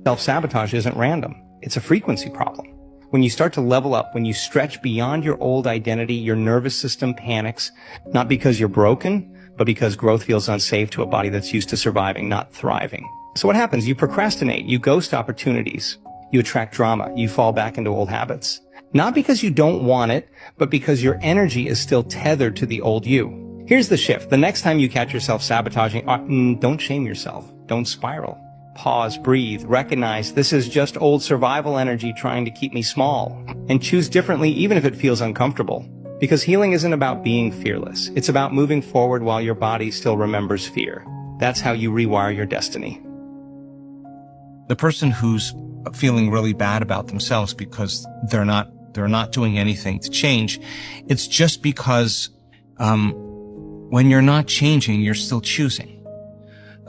Self-sabotage isn't random. It's a frequency problem. When you start to level up, when you stretch beyond your old identity, your nervous system panics, not because you're broken, but because growth feels unsafe to a body that's used to surviving, not thriving. So what happens? You procrastinate, you ghost opportunities, you attract drama, you fall back into old habits. Not because you don't want it, but because your energy is still tethered to the old you. Here's the shift. The next time you catch yourself sabotaging, don't shame yourself. Don't spiral. Pause, breathe, recognize this is just old survival energy trying to keep me small. And choose differently even if it feels uncomfortable. Because healing isn't about being fearless. It's about moving forward while your body still remembers fear. That's how you rewire your destiny. The person who's feeling really bad about themselves because they're not doing anything to change, it's just because when you're not changing, you're still choosing.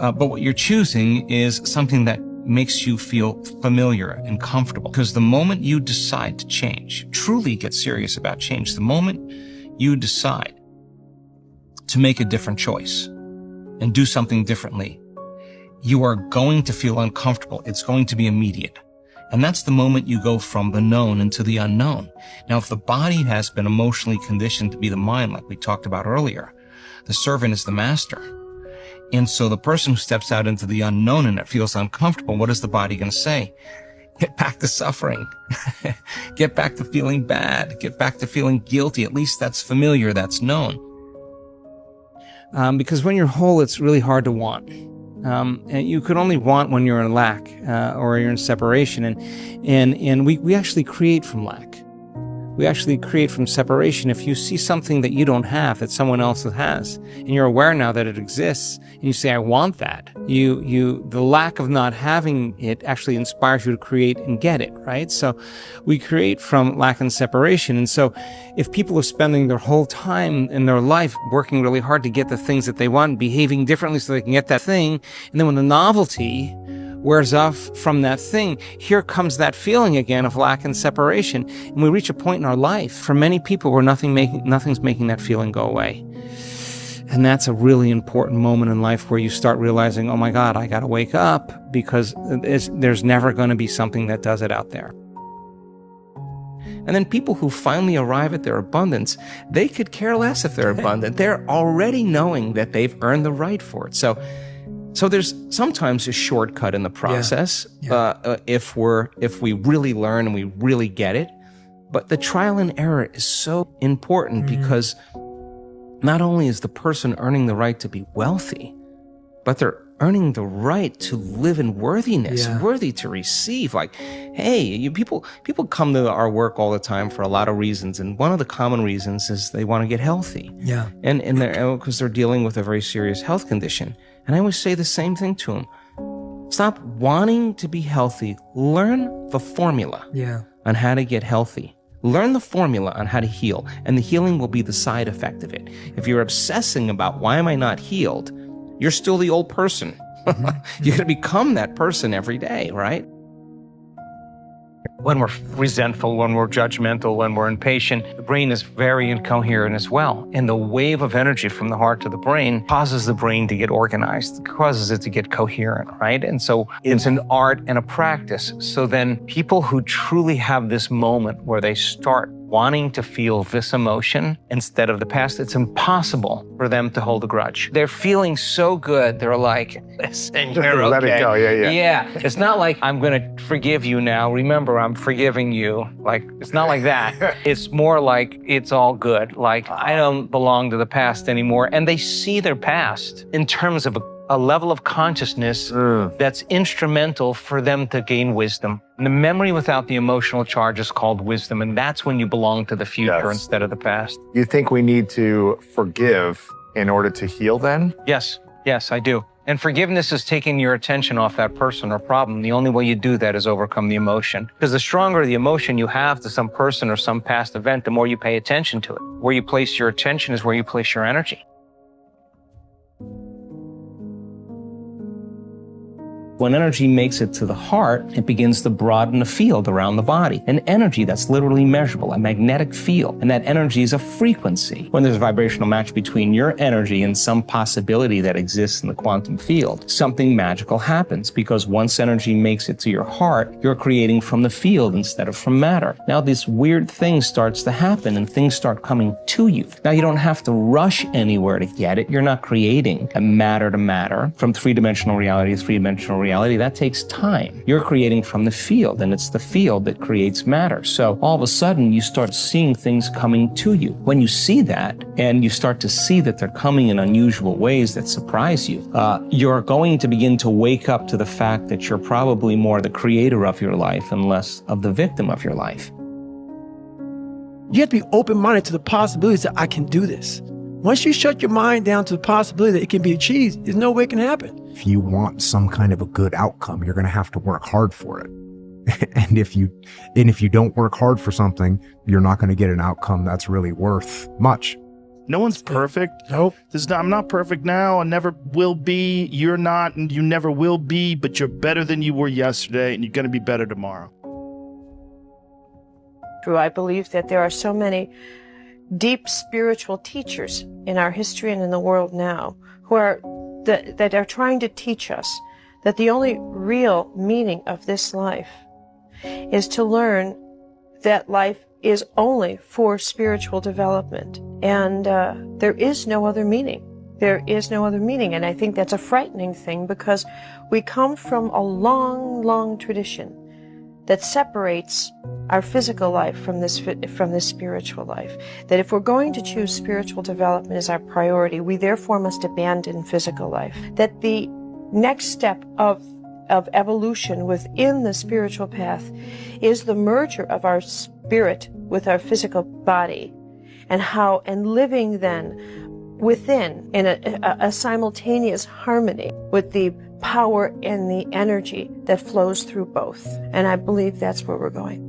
But what you're choosing is something that makes you feel familiar and comfortable. Because the moment you decide to change, truly get serious about change, the moment you decide to make a different choice and do something differently, you are going to feel uncomfortable. It's going to be immediate. And that's the moment you go from the known into the unknown. Now, if the body has been emotionally conditioned to be the mind, like we talked about earlier, the servant is the master. And so the person who steps out into the unknown and it feels uncomfortable, what is the body going to say? Get back to suffering. Get back to feeling bad. Get back to feeling guilty. At least that's familiar. That's known. Because when you're whole, it's really hard to want. And you could only want when you're in lack, or you're in separation. And we actually create from lack. We actually create from separation. If you see something that you don't have, that someone else has, and you're aware now that it exists, and you say, I want that, the lack of not having it actually inspires you to create and get it, right? So we create from lack and separation. And so if people are spending their whole time in their life working really hard to get the things that they want, behaving differently so they can get that thing, and then when the novelty wears off from that thing, here comes that feeling again of lack and separation. And we reach a point in our life, for many people, where nothing's making that feeling go away. And that's a really important moment in life where you start realizing, oh my God, I got to wake up, because there's never going to be something that does it out there. And then people who finally arrive at their abundance, they could care less if they're abundant. They're already knowing that they've earned the right for it. So there's sometimes a shortcut in the process, if we really learn and we really get it. But the trial and error is so important, because not only is the person earning the right to be wealthy, but they're earning the right to live in worthiness, worthy to receive. Like, hey, people come to our work all the time for a lot of reasons, and one of the common reasons is they want to get healthy. Yeah, and because they're dealing with a very serious health condition. And I always say the same thing to them. Stop wanting to be healthy. Learn the formula on how to get healthy. Learn the formula on how to heal, and the healing will be the side effect of it. If you're obsessing about why am I not healed, you're still the old person. You're going to become that person every day, right? When we're resentful, when we're judgmental, when we're impatient, the brain is very incoherent as well. And the wave of energy from the heart to the brain causes the brain to get organized, causes it to get coherent, right? And so it's an art and a practice. So then people who truly have this moment where they start wanting to feel this emotion instead of the past, it's impossible for them to hold a grudge. They're feeling so good, they're like, listen, you're okay. Let it go, Yeah, it's not like, I'm gonna forgive you now, remember, I'm forgiving you. Like, it's not like that. It's more like, it's all good. Like, I don't belong to the past anymore. And they see their past in terms of a level of consciousness that's instrumental for them to gain wisdom. And the memory without the emotional charge is called wisdom, and that's when you belong to the future instead of the past. You think we need to forgive in order to heal then? Yes, I do. And forgiveness is taking your attention off that person or problem. The only way you do that is overcome the emotion. Because the stronger the emotion you have to some person or some past event, the more you pay attention to it. Where you place your attention is where you place your energy. When energy makes it to the heart, it begins to broaden the field around the body. An energy that's literally measurable, a magnetic field. And that energy is a frequency. When there's a vibrational match between your energy and some possibility that exists in the quantum field, something magical happens, because once energy makes it to your heart, you're creating from the field instead of from matter. Now this weird thing starts to happen and things start coming to you. Now you don't have to rush anywhere to get it. You're not creating a matter to matter from three-dimensional reality to three-dimensional reality. That takes time. You're creating from the field, and it's the field that creates matter. So all of a sudden, you start seeing things coming to you. When you see that, and you start to see that they're coming in unusual ways that surprise you, you're going to begin to wake up to the fact that you're probably more the creator of your life and less of the victim of your life. You have to be open-minded to the possibilities that I can do this. Once you shut your mind down to the possibility that it can be achieved, there's no way it can happen. If you want some kind of a good outcome, you're going to have to work hard for it. And if you don't work hard for something, you're not going to get an outcome that's really worth much. No one's perfect. Nope. I'm not perfect now. I never will be. You're not, and you never will be, but you're better than you were yesterday, and you're going to be better tomorrow. True. I believe that there are so many deep spiritual teachers in our history and in the world now who are that are trying to teach us that the only real meaning of this life is to learn that life is only for spiritual development, and there is no other meaning. There is no other meaning, and I think that's a frightening thing, because we come from a long, long tradition that separates our physical life from this spiritual life. That if we're going to choose spiritual development as our priority, we therefore must abandon physical life. That the next step of evolution within the spiritual path is the merger of our spirit with our physical body, and living then within in a simultaneous harmony with the power and the energy that flows through both. And I believe that's where we're going.